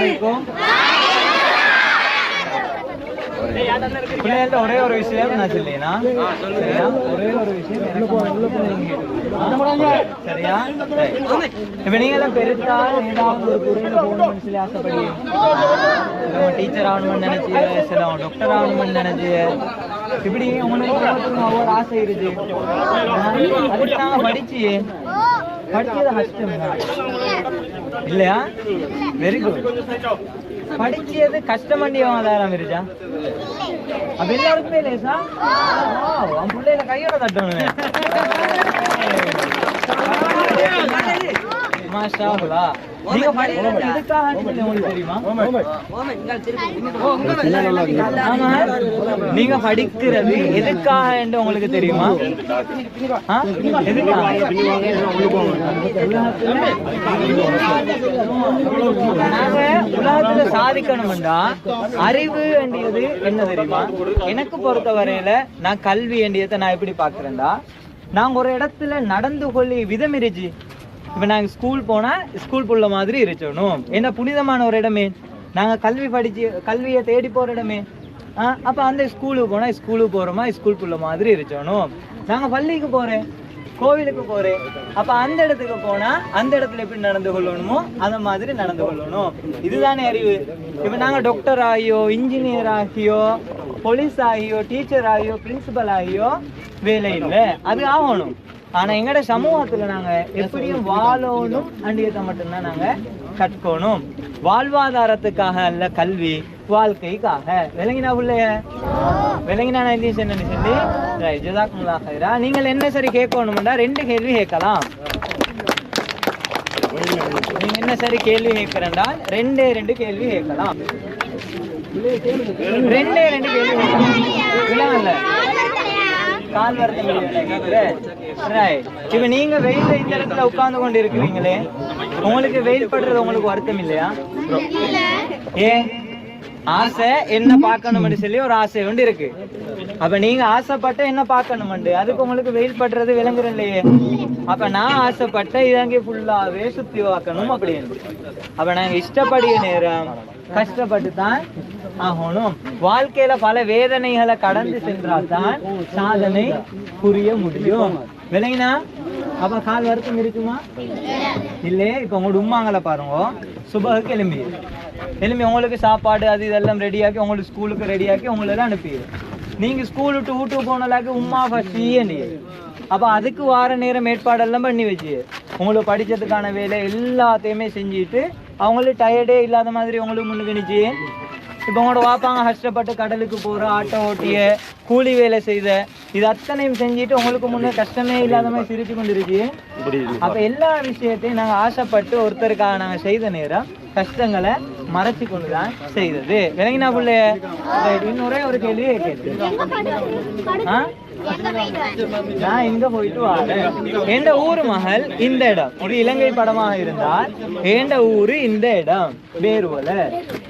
அலைக்கும். பிள்ளைகள்ட்ட ஒரே ஒரு விஷயம் நான் சொல்லினா, ஒரே ஒரு விஷயம் சரியா? இப்ப நீங்க எல்லாம் பெருசா ஏதாவது ஒரு துறையில போகணும்னு சொல்லி ஆசைப்படுவீங்க. டீச்சர் ஆகணும்னு நினைச்சு, சில டாக்டர் ஆகணும்னு நினைச்சு, இப்படி உங்களுக்கு ஒவ்வொரு ஆசை இருக்கு. அதுக்கு நாங்க படிச்சது கஷ்டம் இல்லையா? Very good. படிச்சது கஷ்டம் பண்ணியவங்க அதாரம் இருச்சா? அப்ப எல்லாருக்குமே லேசா அவன் பிள்ளைல கையோட தட்டணும். மாஷா அல்லாஹ். நீங்க படிக்கிறது எதுக்காக உங்களுக்கு தெரியுமா? நீங்க படிக்கிறது எதுக்காக என்று உங்களுக்கு தெரியுமா? நாங்க உலகத்துல சாதிக்கணும்டா அறிவு வேண்டியது என்ன தெரியுமா? எனக்கு பொறுத்த வரையில நான் கல்வி வேண்டியதை நான் எப்படி பாக்குறேன்டா, நாங்க ஒரு இடத்துல நடந்து கொள்ளி விதம் இருச்சு. இப்ப நாங்க ஸ்கூல் போனா ஸ்கூல் புள்ள மாதிரி இருக்கணும். என்ன புனிதமான ஒரு இடமே, நாங்க கல்வியை தேடி போற இடமே. அப்ப அந்த ஸ்கூலுக்கு போனா ஸ்கூலுக்கு போறோமா ஸ்கூல் புள்ள மாதிரி இருக்கணும். நாங்க பள்ளிக்கு போறேன், கோவிலுக்கு போறேன், அப்ப அந்த இடத்துக்கு போனா அந்த இடத்துல எப்படி நடந்து கொள்ளணுமோ அந்த மாதிரி நடந்து கொள்ளணும். இதுதானே அறிவு. இப்ப நாங்க டாக்டர் ஆகியோ, இன்ஜினியர் ஆகியோ, போலீஸ் ஆகியோ, டீச்சர் ஆகியோ, பிரின்சிபல் ஆகியோ வேலை இல்லை, அது ஆகணும். ஆனா எங்கட சமூகத்துல நாங்க எப்படியும் வாழணும் அண்டியத்தை மட்டும்தான் நாங்க கற்கணும். வாழ்வாதாரத்துக்காக அல்ல கல்வி, வாழ்க்கைக்காக. விளங்கினா பிள்ளைய விளங்கினா என்ன சொல்லி ஜஸாக்குமுல்லாஹ் கைரா. நீங்கள் என்ன சரி கேட்கணும்டா 2 கேள்வி கேட்கலாம். நீங்க என்ன சரி கேள்வி கேட்கிறேன்டா 2 கேள்வி கேட்கலாம். 2 கேள்வி கேட்கலாம். கால் வருத்தம். இப்ப நீங்க வெயில்ல இந்த இடத்துல உட்கார்ந்து கொண்டு இருக்கிறீங்களே, உங்களுக்கு வெயில் படுறது உங்களுக்கு வருத்தம் இல்லையா? ஏன்? ஆசை என்ன பார்க்கணும்னு சொல்லி ஒரு ஆசை ஒன்று இருக்கு. அப்ப நீங்க ஆசைப்பட்ட என்ன பார்க்கணும்ண்டு அதுக்கு உங்களுக்கு வெயில் படுறது விளங்குற இல்லையே. அப்ப நான் ஆசைப்பட்ட இதாங்க ஃபுல்லாவே சுத்தி பார்க்கணும் அப்படின்னு. அப்ப நாங்க இஷ்டப்படிய நேரம் கஷ்டப்பட்டு தான் ஆகணும். வாழ்க்கையில பல வேதனைகளை கடந்து சென்றால்தான் சாதனை புரிய முடியும். விளங்கினா? அப்ப கால் வருத்தம் இருக்குமா? இல்லையே. இப்ப உங்களோட உமாங்களை பாருங்க, சுபகுக்கு எலும்பி உங்களுக்கு சாப்பாடு அது இதெல்லாம் ரெடியாக்கி உங்களுக்கு ஸ்கூலுக்கு ரெடியாக்கி உங்களை அனுப்பி, நீங்க ஸ்கூல் விட்டு வீட்டுக்கு போனலாக்கி உமா ஃபஸ்ட். அப்ப அதுக்கு வார நேரம் ஏற்பாடெல்லாம் பண்ணி வச்சு உங்களுக்கு படிச்சதுக்கான வேலை எல்லாத்தையுமே செஞ்சுட்டு அவங்களுக்கு டயர்டே இல்லாத மாதிரி உங்களுக்கு முன்னுக்கு நிச்சு. இப்போ உங்களோட வாப்பாங்க கஷ்டப்பட்டு கடலுக்கு போகிற, ஆட்டோ ஓட்டிய, கூலி வேலை செய்த, இது அத்தனையும் செஞ்சுட்டு உங்களுக்கு முன்னே கஷ்டமே இல்லாத மாதிரி சிரிச்சு கொண்டிருக்கு. அப்போ எல்லா விஷயத்தையும் நாங்கள் ஆசைப்பட்டு ஒருத்தருக்காக நாங்கள் செய்த நேரம் கஷ்டங்களை மறைச்சு கொண்டு தான் செய்தது. விளங்கினா பிள்ளைய? இன்னொரே ஒரு கேள்வி கேட்டு நான் இங்க போயிட்டு வரேன். எந்த ஊரு மகள் இந்த இடம் ஒரு இலங்கை படமாக இருந்தால் எந்த ஊரு இந்த இடம் பேருவல.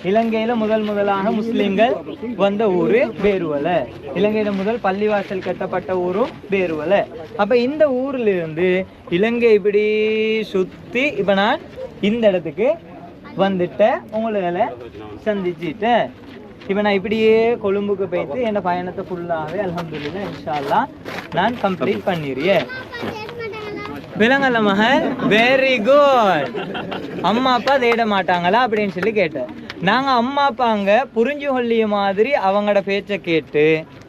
இலங்கையில முதலாக முஸ்லிம்கள் வந்த ஊரு பேருவல. இலங்கையில முதல் பள்ளிவாசல் கட்டப்பட்ட ஊரும் பேருவல. அப்ப இந்த ஊர்ல இருந்து இலங்கை இப்படி சுத்தி இப்ப நான் இந்த இடத்துக்கு வந்துட்ட, உங்களை சந்திச்சுட்டேன். இப்போ நான் இப்படியே கொழும்புக்கு போயிட்டு என் பயணத்தை ஃபுல்லாகவே அல்ஹம்துலில்லாஹ் இன்ஷா அல்லாஹ் நான் கம்ப்ளீட் பண்ணிடுறேன். விலங்கல்ல மகள்? Very good. அம்மா அப்பா தேட மாட்டாங்களா அப்படின்னு சொல்லி கேட்டேன். நாங்கள் அம்மா அப்பா அங்கே புரிஞ்சு கொள்ளிய மாதிரி அவங்களோட பேச்சை கேட்டு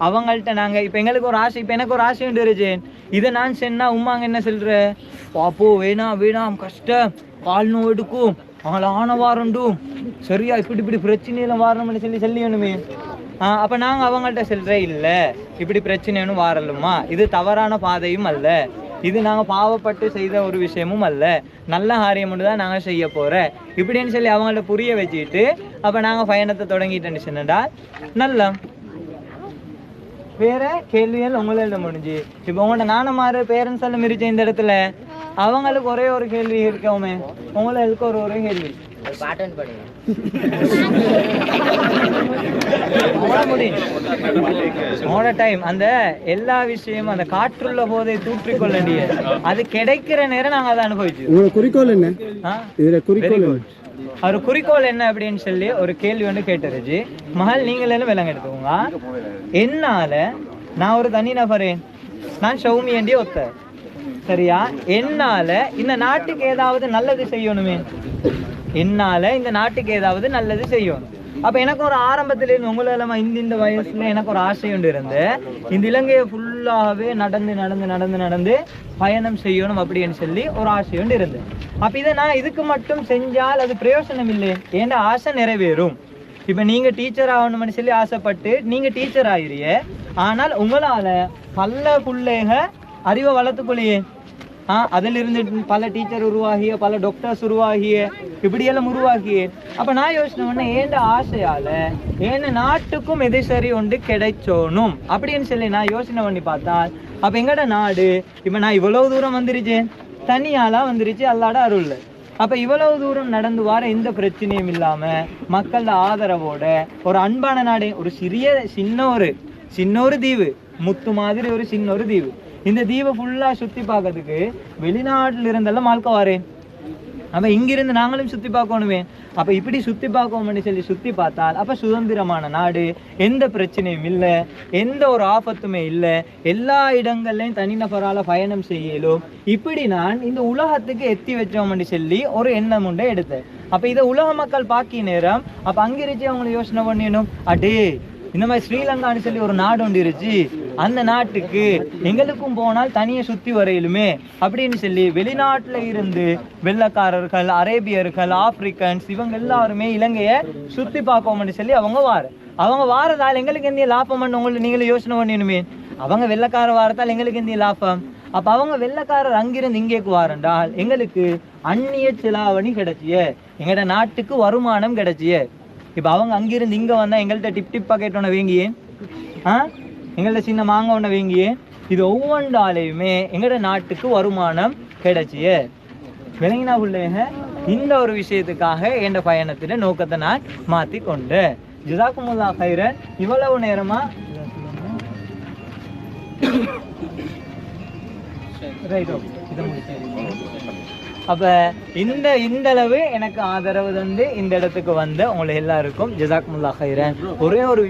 அவங்கள்ட்ட நாங்கள் இப்போ எங்களுக்கு ஒரு ஆசை, இப்போ எனக்கு ஒரு ஆசை உண்டு இருச்சேன், இதை நான் சொன்னா உமாங்க என்ன சொல்கிற, பாப்போ வேணாம் வேணாம் கஷ்டம், கால் நோய் எடுக்கும், அவங்கள ஆன வாரண்டும் சரியா இப்படி பிரச்சனையெல்லாம் வாரணும்னு சொல்லணுமே. அப்போ நாங்கள் அவங்கள்ட்ட சொல்கிறேன், இல்லை இப்படி பிரச்சனைன்னு வாரலுமா, இது தவறான பாதையும் அல்ல, இது நாங்கள் பாவப்பட்டு செய்த ஒரு விஷயமும் அல்ல, நல்ல காரியம் மட்டும் தான் நாங்கள் செய்ய போகிறேன் இப்படின்னு சொல்லி அவங்கள்ட்ட புரிய வச்சுக்கிட்டு அப்போ நாங்கள் பயணத்தை தொடங்கிட்டேன்னு சொன்னா நல்ல வேற கேள்விகள் உங்கள்ட்ட முடிஞ்சு. இப்போ உங்கள்ட்ட நானும் பேரண்ட்ஸ் எல்லாம் இருச்சேன் இந்த இடத்துல, அவங்களுக்கு ஒரே ஒரு கேள்வி இருக்கவுமே, உங்களுக்கு ஒரே கேள்வி டைம் அந்த எல்லா விஷயமும் அந்த காற்றுள்ள போதை தூற்றிக்கொள்ள அது கிடைக்கிற நேரம் நாங்க அதை அனுபவிச்சோம். குறிக்கோள் என்ன? அவர் குறிக்கோள் என்ன அப்படின்னு சொல்லி ஒரு கேள்வி வந்து கேட்டுருச்சு. மகள் நீங்களே விலங்கு எடுத்துக்கோங்க. என்னால நான் ஒரு தனி நபரேன், நான் சௌமியண்டி ஒத்த, சரியா? என்னால இந்த நாட்டுக்கு ஏதாவது நல்லது செய்யணுமே, என்னால இந்த நாட்டுக்கு ஏதாவது நல்லது செய்யணும். அப்ப எனக்கு ஒரு ஆரம்பத்திலேருந்து உங்களெல்லாம் இந்த வயசுல எனக்கு ஒரு ஆசை ஒன்று இருந்து இந்த இலங்கையை ஃபுல்லாவே நடந்து நடந்து நடந்து நடந்து பயணம் செய்யணும் அப்படின்னு சொல்லி ஒரு ஆசை ஒன்று இருந்து. அப்ப இதை நான் இதுக்கு மட்டும் செஞ்சால் அது பிரயோசனம் இல்லை, ஏன்னா ஆசை நிறைவேறும். இப்ப நீங்க டீச்சர் ஆகணும்னு சொல்லி ஆசைப்பட்டு நீங்க டீச்சர் ஆகிறிய, ஆனால் உங்களால பல பிள்ளைக அறிவை வளர்த்துக்கொள்ளியே. அதிலிருந்து பல டீச்சர் உருவாகிய, பல டாக்டர்ஸ் உருவாகிய, இப்படியெல்லாம் உருவாகிய. அப்ப நான் யோசனை பண்ண ஏண்ட ஆசையால ஏன்னா நாட்டுக்கும் எதை சரி ஒன்று கிடைச்சோனும் அப்படின்னு சொல்லி நான் யோசனை பண்ணி பார்த்தால், அப்ப எங்கட நாடு இப்ப நான் இவ்வளவு தூரம் வந்துருச்சேன், தனியாலா வந்துருச்சு அல்லாட அருள். அப்ப இவ்வளவு தூரம் நடந்து வர எந்த பிரச்சனையும் இல்லாம மக்களோட ஆதரவோட ஒரு அன்பான நாடு, ஒரு சின்ன ஒரு தீவு, முத்து மாதிரி ஒரு சின்ன ஒரு தீவு. இந்த தீவை ஃபுல்லா சுத்தி பார்க்கறதுக்கு வெளிநாட்டுல இருந்தெல்லாம் ஆட்கள் வாரேன். அப்ப இங்கிருந்து நாங்களும் சுத்தி பார்க்கணுமே. அப்ப இப்படி சுத்தி பார்க்கணும்னு சொல்லி சுத்தி பார்த்தால் அப்ப சுதந்திரமான நாடு, எந்த பிரச்சனையும் இல்லை, எந்த ஒரு ஆபத்துமே இல்லை, எல்லா இடங்கள்லையும் தனிநபரால பயணம் செய்யலும். இப்படி நான் இந்த உலகத்துக்கு எத்தி வச்சோம்னு சொல்லி ஒரு எண்ணம் உண்டை எடுத்தேன். அப்ப இதை உலக மக்கள் பாக்கிய நேரம் அப்ப அங்கிருச்சு அவங்களை யோசனை பண்ணிடணும், அடே இந்த மாதிரி ஸ்ரீலங்கான்னு சொல்லி ஒரு நாடு ஒன்று இருச்சு, அந்த நாட்டுக்கு எங்களுக்கும் போனால் தனியை சுத்தி வரையிலுமே அப்படின்னு சொல்லி வெளிநாட்டுல இருந்து வெள்ளக்காரர்கள், அரேபியர்கள், ஆப்பிரிக்கன்ஸ் இவங்க எல்லாருமே இலங்கைய சுத்தி பார்ப்போம்னு சொல்லி அவங்க வாரதால் எங்களுக்கு எந்த லாபம் பண்ண உங்களுக்கு நீங்களும் யோசனை பண்ணிடுமே. அவங்க வெள்ளக்கார வாரத்தால் எங்களுக்கு எந்த லாபம்? அப்ப அவங்க வெள்ளக்காரர் அங்கிருந்து இங்கேக்கு வாரண்டால் எங்களுக்கு அந்நிய செலாவணி கிடைச்சிய, எங்கட நாட்டுக்கு வருமானம் கிடைச்சிய. இப்ப அவங்க அங்கிருந்து இங்க வந்தா எங்கள்கிட்ட டிப் பாக்கெட் ஒன்று வீங்கியே, எங்கள்கிட்ட சின்ன மாங்க ஒன்று வீங்கியே. இது ஒவ்வொன்றாலையுமே எங்கட நாட்டுக்கு வருமானம் கிடைச்சிய. விளங்கினா பிள்ளைங்க, இந்த ஒரு விஷயத்துக்காக என் பயணத்துல நோக்கத்தை நான் மாத்தி கொண்டேன். ஜஸாக்குமுல்லாஹ் கைரன். இவ்வளவு நேரமா அப்ப இந்த அளவு எனக்கு ஆதரவு தந்து இந்த இடத்துக்கு வந்த உங்களை எல்லாருக்கும் ஜஸாக்குமுல்லாஹ் கைரன். ஒரே ஒரு